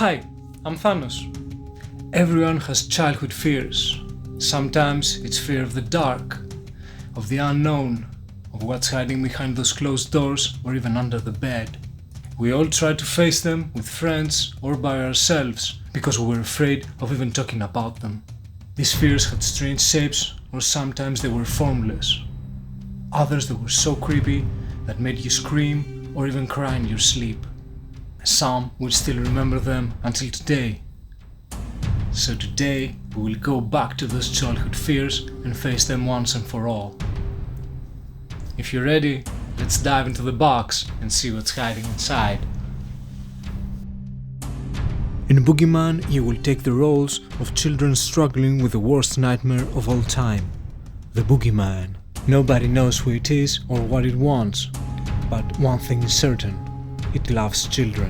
Hi, I'm Thanos. Everyone has childhood fears. Sometimes it's fear of the dark, of the unknown, of what's hiding behind those closed doors or even under the bed. We all try to face them with friends or by ourselves because we were afraid of even talking about them. These fears had strange shapes, or sometimes they were formless. Others that were so creepy that made you scream or even cry in your sleep. Some will still remember them until today. So today we will go back to those childhood fears and face them once and for all. If you're ready, let's dive into the box and see what's hiding inside. In Boogeyman, you will take the roles of children struggling with the worst nightmare of all time, the Boogeyman. Nobody knows who it is or what it wants, but one thing is certain: it loves children.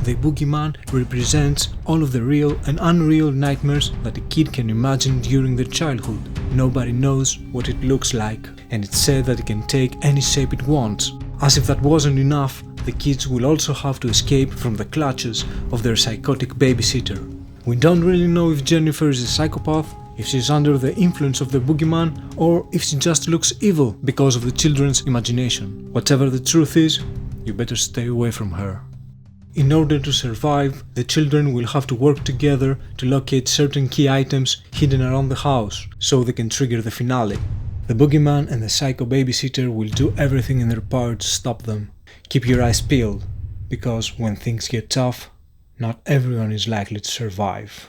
The Boogeyman represents all of the real and unreal nightmares that a kid can imagine during their childhood. Nobody knows what it looks like, and it's said that it can take any shape it wants. As if that wasn't enough, the kids will also have to escape from the clutches of their psychotic babysitter. We don't really know if Jennifer is a psychopath, if she's under the influence of the Boogeyman, or if she just looks evil because of the children's imagination. Whatever the truth is, you better stay away from her. In order to survive, the children will have to work together to locate certain key items hidden around the house, so they can trigger the finale. The Boogeyman and the psycho babysitter will do everything in their power to stop them. Keep your eyes peeled, because when things get tough, not everyone is likely to survive.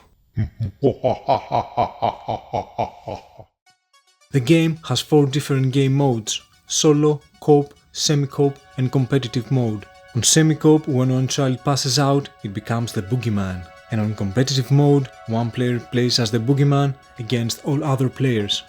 The game has 4 different game modes: solo, co-op, semi-co-op and competitive mode. On semi-co-op, when one child passes out, it becomes the Boogeyman, and on competitive mode, one player plays as the Boogeyman against all other players.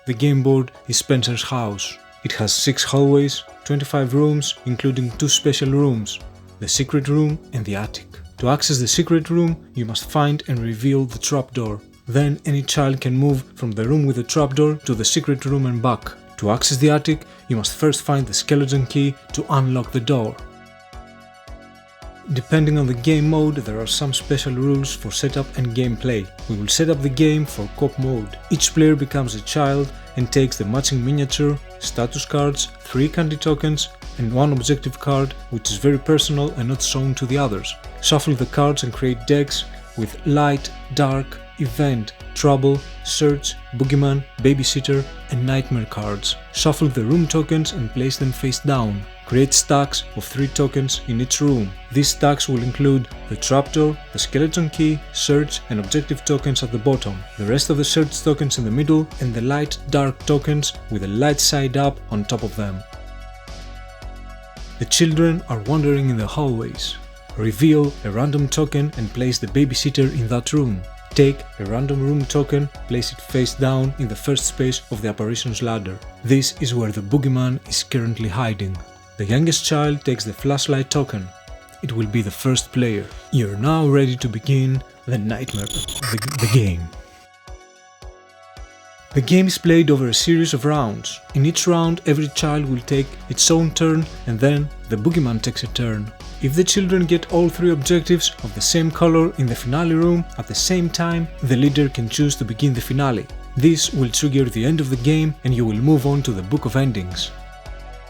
The game board is Spencer's house. It has 6 hallways, 25 rooms, including 2 special rooms, the secret room and the attic. To access the secret room, you must find and reveal the trapdoor. Then any child can move from the room with the trapdoor to the secret room and back. To access the attic, you must first find the skeleton key to unlock the door. Depending on the game mode, there are some special rules for setup and gameplay. We will set up the game for co-op mode. Each player becomes a child and takes the matching miniature, status cards, 3 candy tokens, and 1 objective card, which is very personal and not shown to the others. Shuffle the cards and create decks with light, dark, event, trouble, search, Boogeyman, babysitter, and nightmare cards. Shuffle the room tokens and place them face down. Create stacks of 3 tokens in each room. These stacks will include the trapdoor, the skeleton key, search, and objective tokens at the bottom, the rest of the search tokens in the middle, and the light dark tokens with the light side up on top of them. The children are wandering in the hallways. Reveal a random token and place the babysitter in that room. Take a random room token, place it face down in the first space of the apparition's ladder. This is where the Boogeyman is currently hiding. The youngest child takes the flashlight token. It will be the first player. You're now ready to begin the nightmare, the game. The game is played over a series of rounds. In each round, every child will take its own turn, and then the Boogeyman takes a turn. If the children get all 3 objectives of the same color in the finale room at the same time, the leader can choose to begin the finale. This will trigger the end of the game and you will move on to the Book of Endings.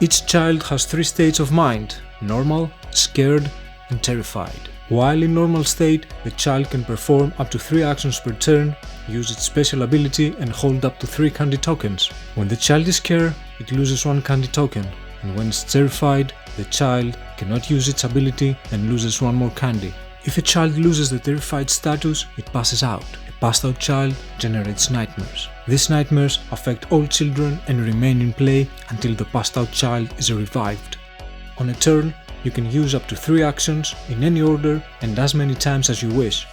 Each child has 3 states of mind: normal, scared, and terrified. While in normal state, the child can perform up to 3 actions per turn, use its special ability and hold up to 3 candy tokens. When the child is scared, it loses 1 candy token, and when it's terrified, the child cannot use its ability and loses 1 more candy. If a child loses the terrified status, it passes out. A passed out child generates nightmares. These nightmares affect all children and remain in play until the passed out child is revived. On a turn, you can use up to 3 actions in any order and as many times as you wish.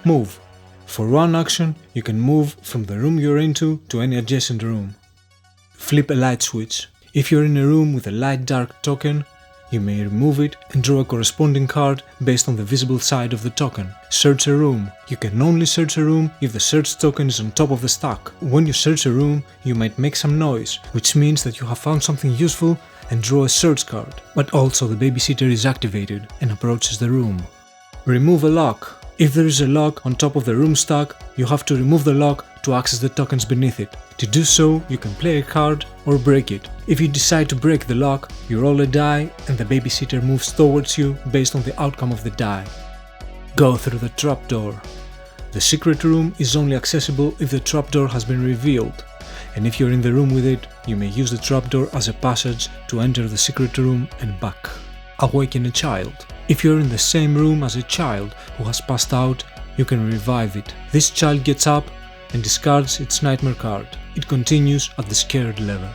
Move. For 1 action, you can move from the room you're into to any adjacent room. Flip a light switch. If you're in a room with a light dark token, you may remove it and draw a corresponding card based on the visible side of the token. Search a room. You can only search a room if the search token is on top of the stack. When you search a room, you might make some noise, which means that you have found something useful and draw a search card, but also the babysitter is activated and approaches the room. Remove a lock. If there is a lock on top of the room stack, you have to remove the lock to access the tokens beneath it. To do so, you can play a card or break it. If you decide to break the lock, you roll a die and the babysitter moves towards you based on the outcome of the die. Go through the trapdoor. The secret room is only accessible if the trapdoor has been revealed, and if you're in the room with it, you may use the trapdoor as a passage to enter the secret room and back. Awaken a child. If you're in the same room as a child who has passed out, you can revive it. This child gets up and discards its nightmare card. It continues at the scared level.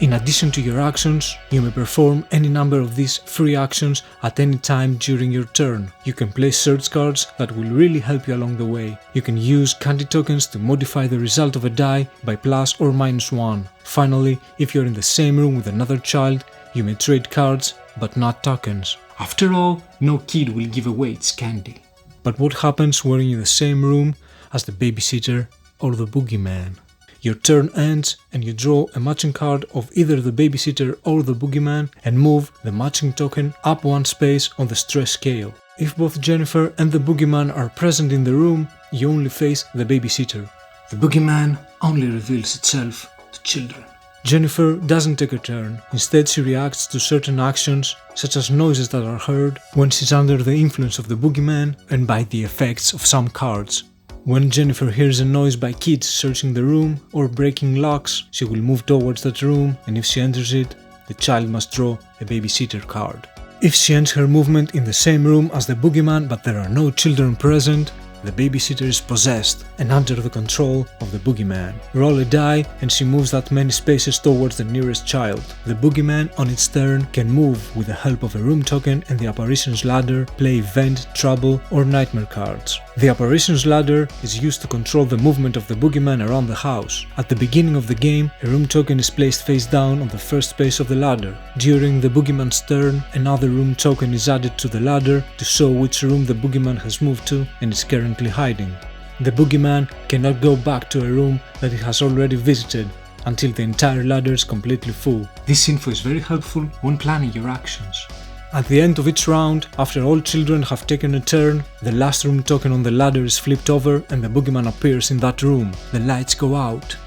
In addition to your actions, you may perform any number of these free actions at any time during your turn. You can play search cards that will really help you along the way. You can use candy tokens to modify the result of a die by plus or minus 1. Finally, if you're in the same room with another child, you may trade cards, but not tokens. After all, no kid will give away its candy. But what happens when you're in the same room as the babysitter or the boogeyman? Your turn ends and you draw a matching card of either the babysitter or the boogeyman and move the matching token up one space on the stress scale. If both Jennifer and the boogeyman are present in the room, you only face the babysitter. The boogeyman only reveals itself to children. Jennifer doesn't take a turn. Instead, she reacts to certain actions, such as noises that are heard when she's under the influence of the boogeyman and by the effects of some cards. When Jennifer hears a noise by kids searching the room or breaking locks, she will move towards that room, and if she enters it, the child must draw a babysitter card. If she ends her movement in the same room as the boogeyman but there are no children present, the babysitter is possessed and under the control of the boogeyman. Roll a die and she moves that many spaces towards the nearest child. The boogeyman on its turn can move with the help of a room token and the apparition's ladder, play event, trouble or nightmare cards. The apparition's ladder is used to control the movement of the boogeyman around the house. At the beginning of the game, a room token is placed face down on the first space of the ladder. During the boogeyman's turn, another room token is added to the ladder to show which room the boogeyman has moved to and is currently hiding. The boogeyman cannot go back to a room that it has already visited until the entire ladder is completely full. This info is very helpful when planning your actions. At the end of each round, after all children have taken a turn, the last room token on the ladder is flipped over and the boogeyman appears in that room. The lights go out.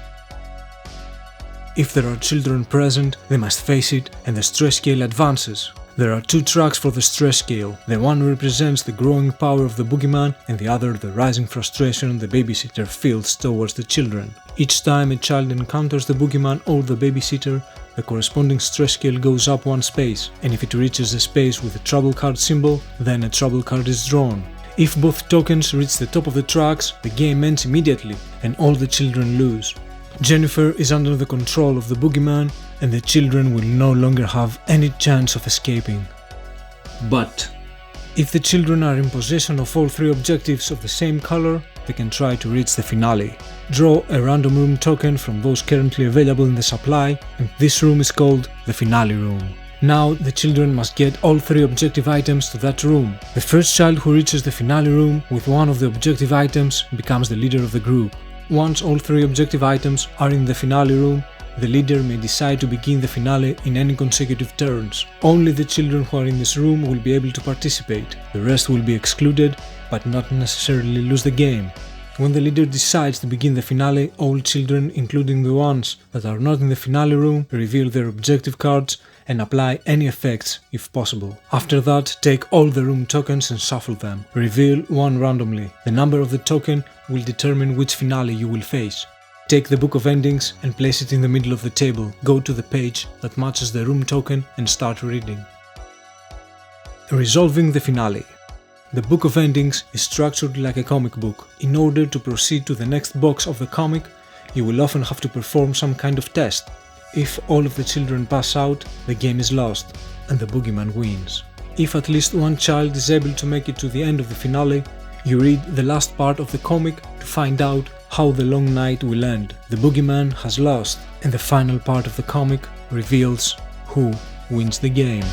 If there are children present, they must face it and the stress scale advances. There are two tracks for the stress scale. The one represents the growing power of the boogeyman and the other the rising frustration the babysitter feels towards the children. Each time a child encounters the boogeyman or the babysitter, the corresponding stress scale goes up one space, and if it reaches a space with a trouble card symbol, then a trouble card is drawn. If both tokens reach the top of the tracks, the game ends immediately and all the children lose. Jennifer is under the control of the boogeyman and the children will no longer have any chance of escaping. But if the children are in possession of all three objectives of the same color, they can try to reach the finale. Draw a random room token from those currently available in the supply, and this room is called the finale room. Now the children must get all three objective items to that room. The first child who reaches the finale room with one of the objective items becomes the leader of the group. Once all three objective items are in the finale room, the leader may decide to begin the finale in any consecutive turns. Only the children who are in this room will be able to participate. The rest will be excluded, but not necessarily lose the game. When the leader decides to begin the finale, all children, including the ones that are not in the finale room, reveal their objective cards and apply any effects if possible. After that, take all the room tokens and shuffle them. Reveal one randomly. The number of the token will determine which finale you will face. Take the Book of Endings and place it in the middle of the table. Go to the page that matches the room token and start reading. Resolving the finale. The Book of Endings is structured like a comic book. In order to proceed to the next box of the comic, you will often have to perform some kind of test. If all of the children pass out, the game is lost, and the boogeyman wins. If at least one child is able to make it to the end of the finale, you read the last part of the comic to find out how the long night will end. The boogeyman has lost, and the final part of the comic reveals who wins the game.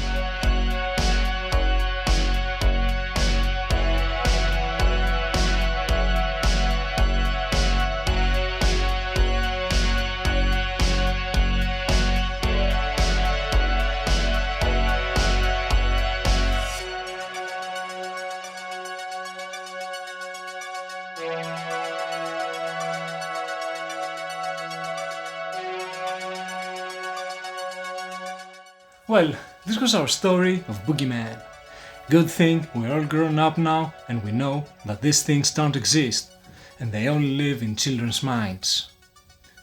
Well, this was our story of Boogeyman. Good thing we're all grown up now and we know that these things don't exist and they only live in children's minds.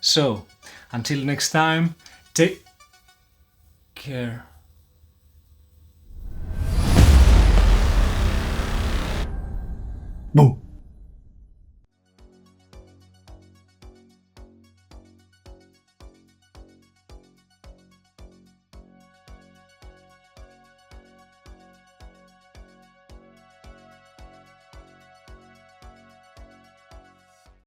So, until next time, take care. Boo!